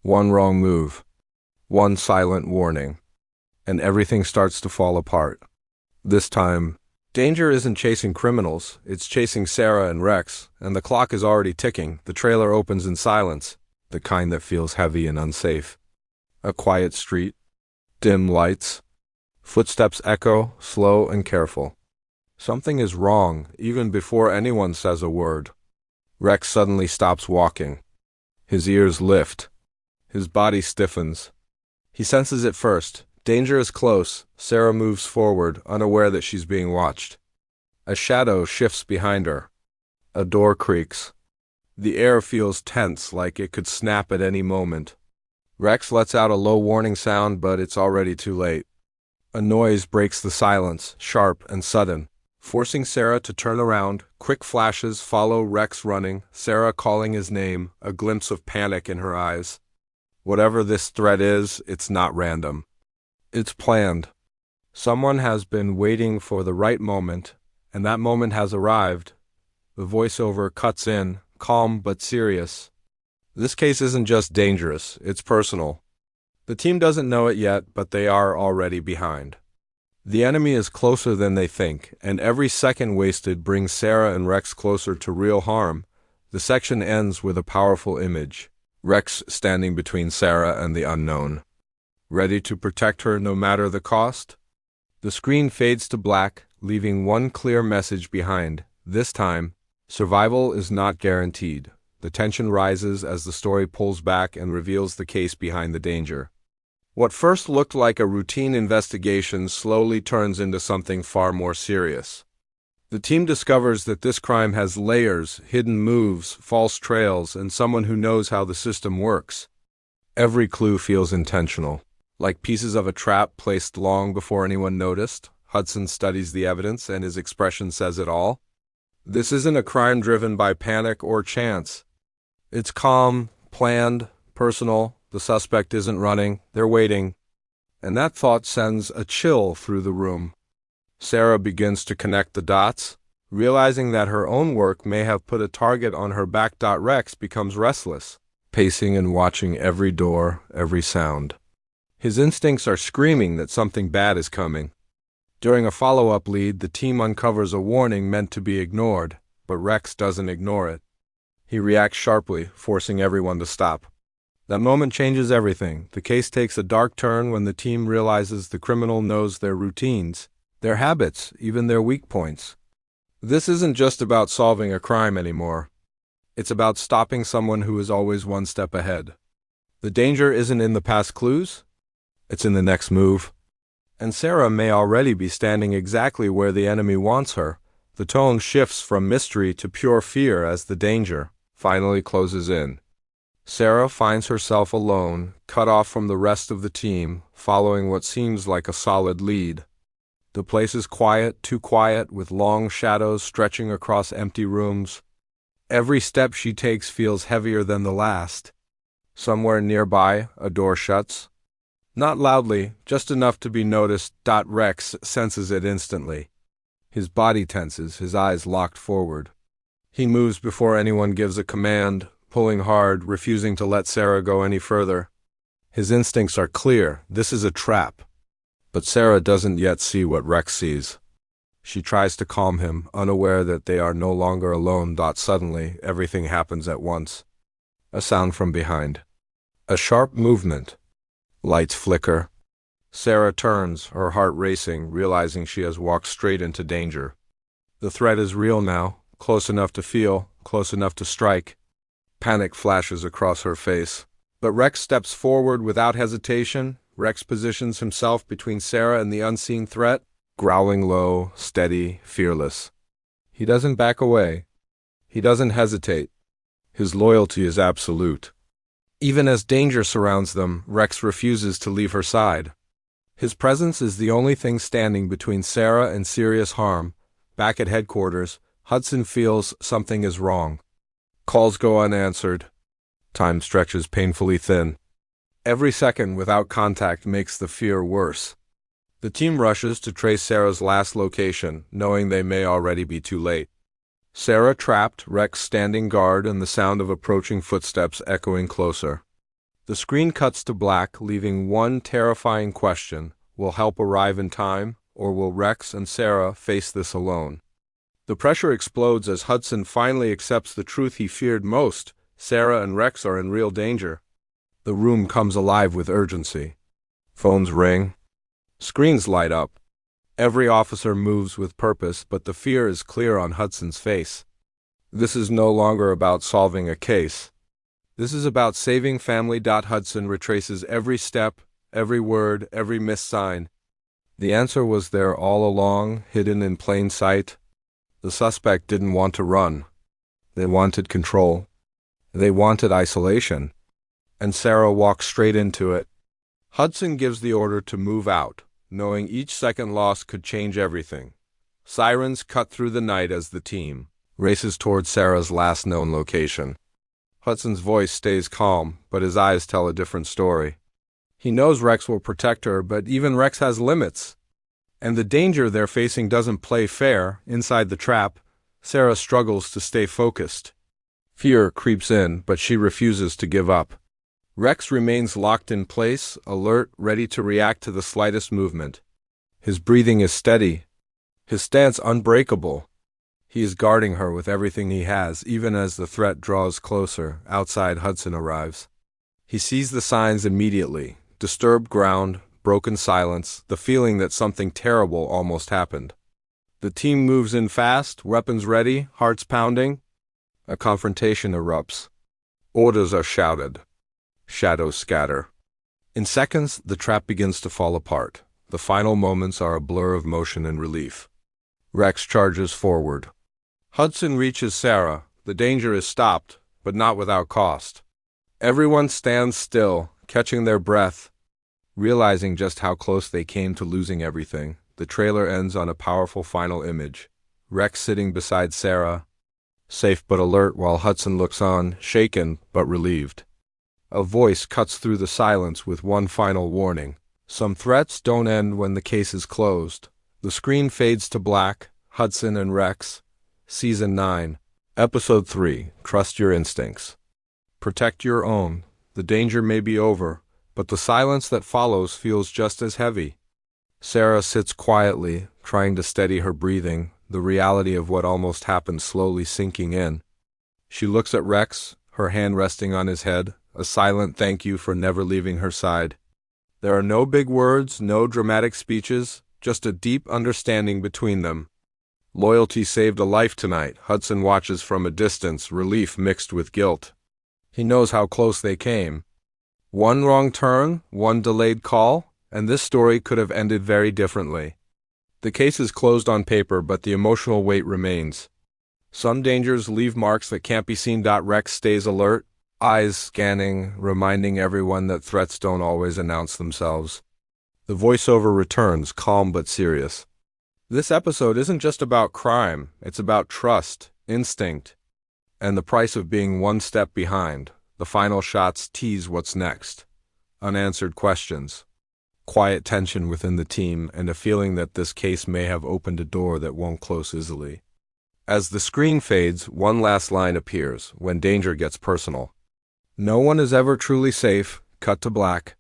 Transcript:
One wrong move, one silent warning, and everything starts to fall apart. This time, danger isn't chasing criminals, it's chasing Sarah and Rex, and the clock is already ticking. The trailer opens in silence, the kind that feels heavy and unsafe. A quiet street, dim lights, footsteps echo, slow and careful. Something is wrong, even before anyone says a word. Rex suddenly stops walking. His ears lift. His body stiffens. He senses it first. Danger is close. Sarah moves forward, unaware that she's being watched. A shadow shifts behind her. A door creaks. The air feels tense, like it could snap at any moment. Rex lets out a low warning sound, but it's already too late. A noise breaks the silence, sharp and sudden, forcing Sarah to turn around. Quick flashes follow Rex running, Sarah calling his name, a glimpse of panic in her eyes. Whatever this threat is, it's not random. It's planned. Someone has been waiting for the right moment, and that moment has arrived. The voiceover cuts in, calm but serious. This case isn't just dangerous, it's personal. The team doesn't know it yet, but they are already behind. The enemy is closer than they think, and every second wasted brings Sarah and Rex closer to real harm. The section ends with a powerful image. Rex standing between Sarah and the unknown, ready to protect her no matter the cost. The screen fades to black, leaving one clear message behind. This time, survival is not guaranteed. The tension rises as the story pulls back and reveals the case behind the danger. What first looked like a routine investigation slowly turns into something far more serious. The team discovers that this crime has layers, hidden moves, false trails, and someone who knows how the system works. Every clue feels intentional, like pieces of a trap placed long before anyone noticed. Hudson studies the evidence, and his expression says it all. This isn't a crime driven by panic or chance. It's calm, planned, personal. The suspect isn't running, they're waiting. And that thought sends a chill through the room. Sarah begins to connect the dots, realizing that her own work may have put a target on her back. Rex becomes restless, pacing and watching every door, every sound. His instincts are screaming that something bad is coming. During a follow-up lead, the team uncovers a warning meant to be ignored, but Rex doesn't ignore it. He reacts sharply, forcing everyone to stop. That moment changes everything. The case takes a dark turn when the team realizes the criminal knows their routines, their habits, even their weak points. This isn't just about solving a crime anymore. It's about stopping someone who is always one step ahead. The danger isn't in the past clues, it's in the next move. And Sarah may already be standing exactly where the enemy wants her. The tone shifts from mystery to pure fear as the danger finally closes in. Sarah finds herself alone, cut off from the rest of the team, following what seems like a solid lead. The place is quiet, too quiet, with long shadows stretching across empty rooms. Every step she takes feels heavier than the last. Somewhere nearby, a door shuts. Not loudly, just enough to be noticed. Rex senses it instantly. His body tenses, his eyes locked forward. He moves before anyone gives a command, pulling hard, refusing to let Sarah go any further. His instincts are clear. This is a trap. But Sarah doesn't yet see what Rex sees. She tries to calm him, unaware that they are no longer alone. Suddenly, everything happens at once. A sound from behind. A sharp movement. Lights flicker. Sarah turns, her heart racing, realizing she has walked straight into danger. The threat is real now, close enough to feel, close enough to strike. Panic flashes across her face. But Rex steps forward without hesitation. Rex positions himself between Sarah and the unseen threat, growling low, steady, fearless. He doesn't back away. He doesn't hesitate. His loyalty is absolute. Even as danger surrounds them, Rex refuses to leave her side. His presence is the only thing standing between Sarah and serious harm. Back at headquarters, Hudson feels something is wrong. Calls go unanswered. Time stretches painfully thin. Every second without contact makes the fear worse. The team rushes to trace Sarah's last location, knowing they may already be too late. Sarah trapped, Rex standing guard, and the sound of approaching footsteps echoing closer. The screen cuts to black, leaving one terrifying question: will help arrive in time, or will Rex and Sarah face this alone? The pressure explodes as Hudson finally accepts the truth he feared most: Sarah and Rex are in real danger. The room comes alive with urgency. Phones ring. Screens light up. Every officer moves with purpose, but the fear is clear on Hudson's face. This is no longer about solving a case. This is about saving family. Hudson retraces every step, every word, every missed sign. The answer was there all along, hidden in plain sight. The suspect didn't want to run. They wanted control. They wanted isolation. And Sarah walks straight into it. Hudson gives the order to move out, knowing each second lost could change everything. Sirens cut through the night as the team races towards Sarah's last known location. Hudson's voice stays calm, but his eyes tell a different story. He knows Rex will protect her, but even Rex has limits. And the danger they're facing doesn't play fair. Inside the trap, Sarah struggles to stay focused. Fear creeps in, but she refuses to give up. Rex remains locked in place, alert, ready to react to the slightest movement. His breathing is steady, his stance unbreakable. He is guarding her with everything he has, even as the threat draws closer. Outside, Hudson arrives. He sees the signs immediately: disturbed ground, broken silence, the feeling that something terrible almost happened. The team moves in fast, weapons ready, hearts pounding. A confrontation erupts. Orders are shouted. Shadows scatter. In seconds, the trap begins to fall apart. The final moments are a blur of motion and relief. Rex charges forward. Hudson reaches Sarah. The danger is stopped, but not without cost. Everyone stands still, catching their breath, realizing just how close they came to losing everything. The trailer ends on a powerful final image. Rex sitting beside Sarah, safe but alert, while Hudson looks on, shaken but relieved. A voice cuts through the silence with one final warning. Some threats don't end when the case is closed. The screen fades to black. Hudson and Rex. Season 9. Episode 3. Trust your instincts. Protect your own. The danger may be over, but the silence that follows feels just as heavy. Sarah sits quietly, trying to steady her breathing, the reality of what almost happened slowly sinking in. She looks at Rex, her hand resting on his head, a silent thank you for never leaving her side. There are no big words, no dramatic speeches, just a deep understanding between them. Loyalty saved a life tonight. Hudson watches from a distance, relief mixed with guilt. He knows how close they came. One wrong turn, one delayed call, and this story could have ended very differently. The case is closed on paper, but the emotional weight remains. Some dangers leave marks that can't be seen. Rex stays alert, eyes scanning, reminding everyone that threats don't always announce themselves. The voiceover returns, calm but serious. This episode isn't just about crime, it's about trust, instinct, and the price of being one step behind. The final shots tease what's next. Unanswered questions, quiet tension within the team, and a feeling that this case may have opened a door that won't close easily. As the screen fades, one last line appears: when danger gets personal. No one is ever truly safe. Cut to black.